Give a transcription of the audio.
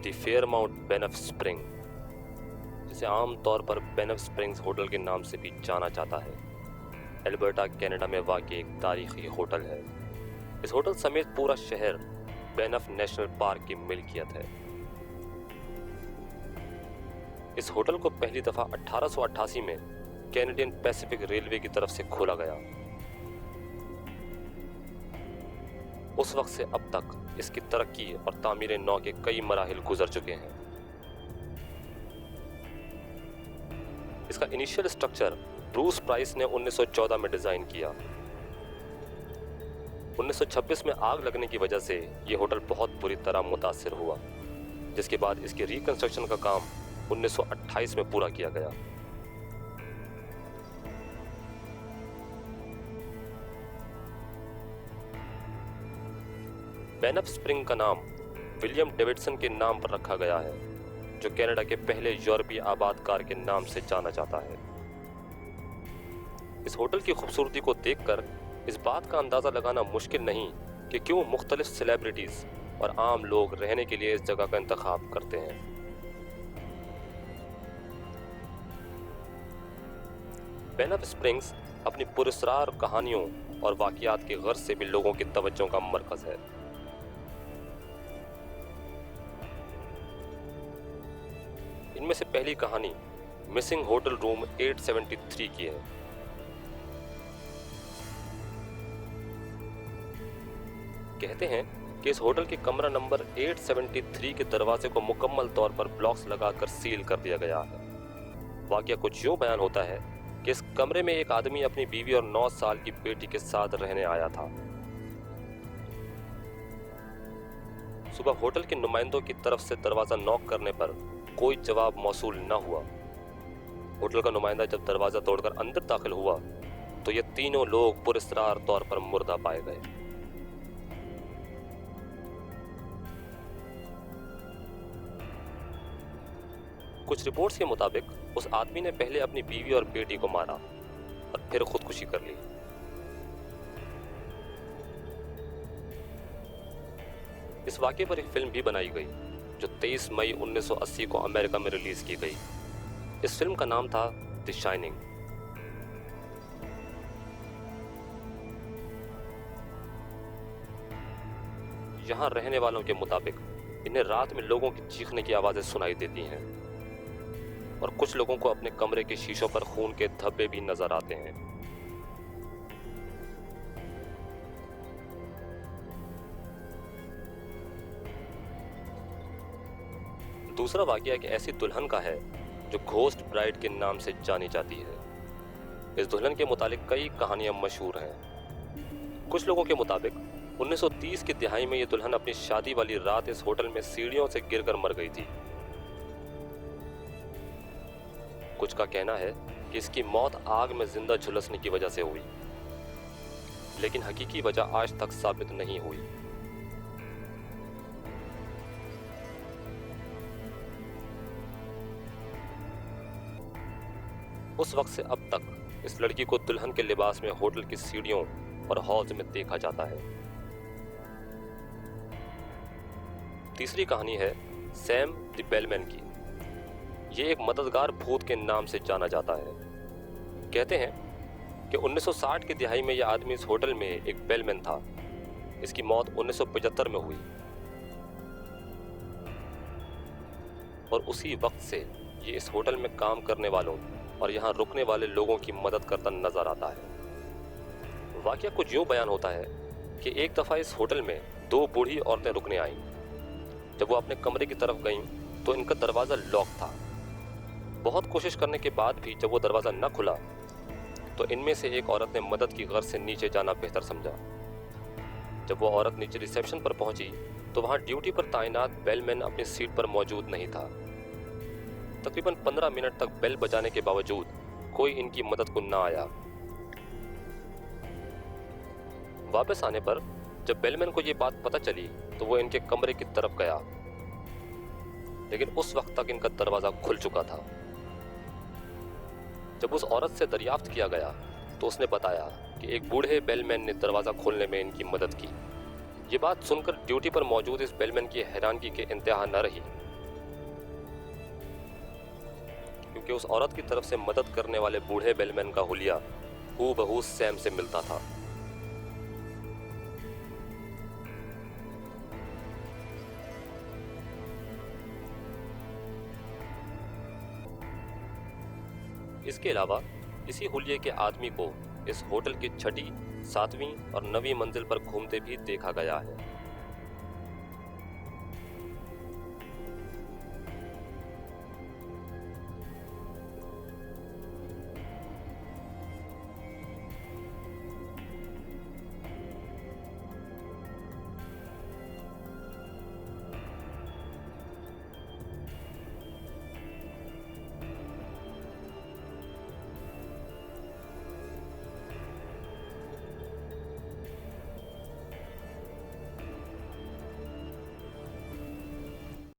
The Fairmont बेनफ spring, जिसे आम तौर पर बेनफ स्प्रिंग्स होटल के नाम से भी जाना जाता है, एल्बर्टा कनाडा में वाक़ई एक तारीखी होटल है। इस होटल समेत पूरा शहर बेनफ नेशनल पार्क की मिल्कियत है। इस होटल को पहली दफ़ा 1888 में कैनेडियन पैसिफिक रेलवे की तरफ से खोला गया। उस वक्त से अब तक इसकी तरक्की और तामीर नौ के कई मराहिल गुजर चुके हैं। इसका इनिशियल स्ट्रक्चर ब्रूस प्राइस ने 1914 में डिजाइन किया। 1926 में आग लगने की वजह से यह होटल बहुत बुरी तरह मुतासिर हुआ, जिसके बाद इसके रिकंस्ट्रक्शन का काम 1928 में पूरा किया गया। बेनफ स्प्रिंग का नाम विलियम डेविडसन के नाम पर रखा गया है, जो कनाडा के पहले यूरोपीय आबादकार के नाम से जाना जाता है। इस होटल की खूबसूरती को देखकर इस बात का अंदाजा लगाना मुश्किल नहीं कि क्यों मुख्तलिफ सेलिब्रिटीज और आम लोग रहने के लिए इस जगह का इंतखाब करते हैं। बेनफ स्प्रिंग्स अपनी पुरस्कार कहानियों और वाक़ियात की गर्ज से भी लोगों की तवज्जो का मरकज है। इनमें से पहली कहानी मिसिंग होटल रूम 873 की है। कहते हैं कि इस होटल के कमरा नंबर 873 के दरवाजे को मुकम्मल तौर पर ब्लॉक्स लगाकर सील कर दिया गया है। वाकया कुछ यूं बयान होता है कि इस कमरे में एक आदमी अपनी बीवी और 9 साल की बेटी के साथ रहने आया था। सुबह होटल के नुमाइंदों की तरफ से दरवाजा नॉक करने पर कोई जवाब मौसूल न हुआ। होटल का नुमाइंदा जब दरवाजा तोड़कर अंदर दाखिल हुआ तो ये तीनों लोग पुरस्कार तौर पर मुर्दा पाए गए। कुछ रिपोर्ट्स के मुताबिक उस आदमी ने पहले अपनी बीवी और बेटी को मारा और फिर खुदकुशी कर ली। इस वाक़े पर एक फिल्म भी बनाई गई जो 23 मई 1980 को अमेरिका में रिलीज की गई। इस फिल्म का नाम था द शाइनिंग। यहां रहने वालों के मुताबिक इन्हें रात में लोगों की चीखने की आवाजें सुनाई देती हैं और कुछ लोगों को अपने कमरे के शीशों पर खून के धब्बे भी नजर आते हैं। दूसरा वाकया एक ऐसी दुल्हन का है जो घोस्ट ब्राइड के नाम से जानी जाती है। इस दुल्हन के मुतालिक कई कहानियां मशहूर हैं। कुछ लोगों के मुताबिक 1930 की दिहाई में यह दुल्हन अपनी शादी वाली रात इस होटल में सीढ़ियों से गिरकर मर गई थी। कुछ का कहना है कि इसकी मौत आग में जिंदा झुलसने की वजह से हुई, लेकिन हकीकी वजह आज तक साबित नहीं हुई। उस वक्त से अब तक इस लड़की को दुल्हन के लिबास में होटल की सीढ़ियों और हॉल्स में देखा जाता है। तीसरी कहानी है सैम द बेलमैन की। ये एक मददगार भूत के नाम से जाना जाता है। कहते हैं कि 1960 की दिहाई में यह आदमी इस होटल में एक बेलमैन था। इसकी मौत 1975 में हुई और उसी वक्त से ये इस होटल में काम करने वालों और यहाँ रुकने वाले लोगों की मदद करता नजर आता है। वाकया कुछ यूं बयान होता है कि एक दफ़ा इस होटल में 2 बूढ़ी औरतें रुकने आईं। जब वो अपने कमरे की तरफ गईं तो इनका दरवाज़ा लॉक था। बहुत कोशिश करने के बाद भी जब वो दरवाज़ा न खुला तो इनमें से एक औरत ने मदद की गर्ज से नीचे जाना बेहतर समझा। जब वो औरत नीचे रिसेप्शन पर पहुंची तो वहाँ ड्यूटी पर तैनात बेलमैन अपनी सीट पर मौजूद नहीं था। तकरीबन 15 मिनट तक बेल बजाने के बावजूद कोई इनकी मदद को ना आया। वापस आने पर जब बेलमैन को ये बात पता चली तो वो इनके कमरे की तरफ गया, लेकिन उस वक्त तक इनका दरवाजा खुल चुका था। जब उस औरत से दरियाफ्त किया गया तो उसने बताया कि एक बूढ़े बेलमैन ने दरवाजा खोलने में इनकी मदद की। ये बात सुनकर ड्यूटी पर मौजूद इस बेलमैन की हैरानगी के इंतहा न रही कि उस औरत की तरफ से मदद करने वाले बूढ़े बेलमैन का हुलिया हूबहू सैम से मिलता था। इसके अलावा इसी हुलिये के आदमी को इस होटल की छठी, 7वीं और 9वीं मंजिल पर घूमते भी देखा गया है।